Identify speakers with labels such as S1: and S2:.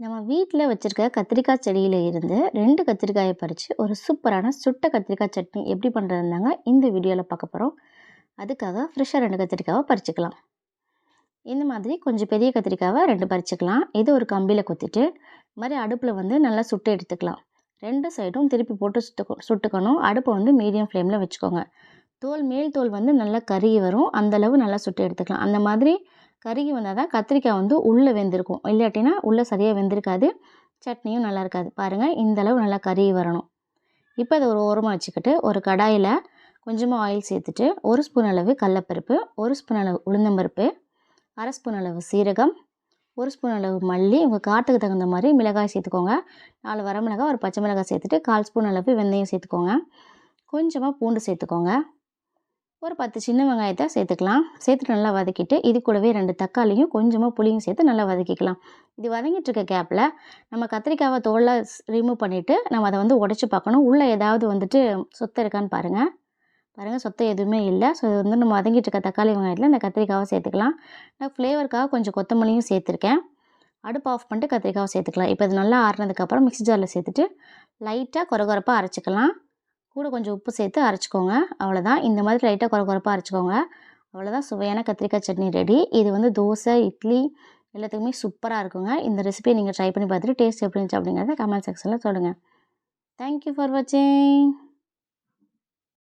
S1: நம்ம வீட்டில் வச்சுருக்க கத்திரிக்காய் செடியில் இருந்து 2 கத்திரிக்காயை பறித்து ஒரு சூப்பரான சுட்ட கத்திரிக்காய் சட்னி எப்படி பண்ணுறதுனாங்க இந்த வீடியோவில் பார்க்க போகிறோம். அதுக்காக ஃப்ரெஷ்ஷாக 2 கத்திரிக்காவை பறிச்சுக்கலாம். இந்த மாதிரி கொஞ்சம் பெரிய கத்திரிக்காவை 2 பறிச்சுக்கலாம். இது ஒரு கம்பியில் குத்திட்டு இது மாதிரி அடுப்பில் வந்து நல்லா சுட்டு எடுத்துக்கலாம். 2 சைடும் திருப்பி போட்டு சுட்டுக்கணும். அடுப்பை வந்து மீடியம் ஃப்ளேமில் வச்சுக்கோங்க. மேல் தோல் வந்து நல்லா கருகி வரும், அந்தளவு நல்லா சுட்டு எடுத்துக்கலாம். அந்த மாதிரி கருகி வந்தால் தான் கத்திரிக்காய் வந்து உள்ளே வெந்திருக்கும், இல்லாட்டினா உள்ளே சரியாக வெந்திருக்காது, சட்னியும் நல்லா இருக்காது. பாருங்கள், இந்தளவு நல்லா கருகி வரணும். இப்போ அதை ஒரு ஓரமாக வச்சுக்கிட்டு ஒரு கடாயில் கொஞ்சமாக ஆயில் சேர்த்துட்டு 1 ஸ்பூன் அளவு கடலப்பருப்பு, 1 ஸ்பூன் அளவு உளுந்தம்பருப்பு, 1/2 ஸ்பூன் அளவு சீரகம், 1 ஸ்பூன் அளவு மல்லி, உங்கள் காட்டுக்கு தகுந்த மாதிரி மிளகாய் சேர்த்துக்கோங்க. 4 வரமிளகாய், ஒரு பச்சை மிளகாய் சேர்த்துட்டு 1/4 ஸ்பூன் அளவு வெந்தயம் சேர்த்துக்கோங்க. கொஞ்சமாக பூண்டு சேர்த்துக்கோங்க. ஒரு 10 சின்ன வெங்காயத்தை சேர்த்துக்கலாம். சேர்த்துட்டு நல்லா வதக்கிட்டு இது கூடவே 2 தக்காளியும் கொஞ்சமாக புளியும் சேர்த்து நல்லா வதக்கிக்கலாம். இது வதங்கிட்டு இருக்க கேப்பில் நம்ம கத்திரிக்காவை தோலை ரிமூவ் பண்ணிவிட்டு நம்ம அதை வந்து உடச்சி பார்க்கணும். உள்ளே ஏதாவது வந்துட்டு சொத்தை இருக்கான்னு பாருங்கள். சொத்தை எதுவுமே இல்லை. ஸோ இது வந்து நம்ம வதங்கிட்டு இருக்க தக்காளி வெங்காயத்தில் இந்த கத்திரிக்காவை சேர்த்துக்கலாம். நான் ஃப்ளேவருக்காக கொஞ்சம் கொத்தமல்லியும் சேர்த்துருக்கேன். அடுப்பு ஆஃப் பண்ணிட்டு கத்திரிக்காவை சேர்த்துக்கலாம். இப்போ இது நல்லா ஆறுனதுக்கப்புறம் மிக்ஸி ஜாரில் சேர்த்துட்டு லைட்டாக கொரகொரப்பாக அரைச்சிக்கலாம். கூட கொஞ்சம் உப்பு சேர்த்து அரைச்சிக்கோங்க. அவ்வளோதான். இந்த மாதிரி லைட்டாக கொரகொரப்பாக அரைச்சிக்கோங்க. அவ்வளோதான், சுவையான கத்திரிக்காய் சட்னி ரெடி. இது வந்து தோசை, இட்லி எல்லாத்துக்குமே சூப்பராக இருக்குங்க. இந்த ரெசிபியை நீங்கள் ட்ரை பண்ணி பார்த்துட்டு டேஸ்ட் எப்படி இருந்துச்சு அப்படிங்கிறத கமெண்ட் செக்ஷனில் சொல்லுங்கள். தேங்க்யூ ஃபார் வாட்சிங்.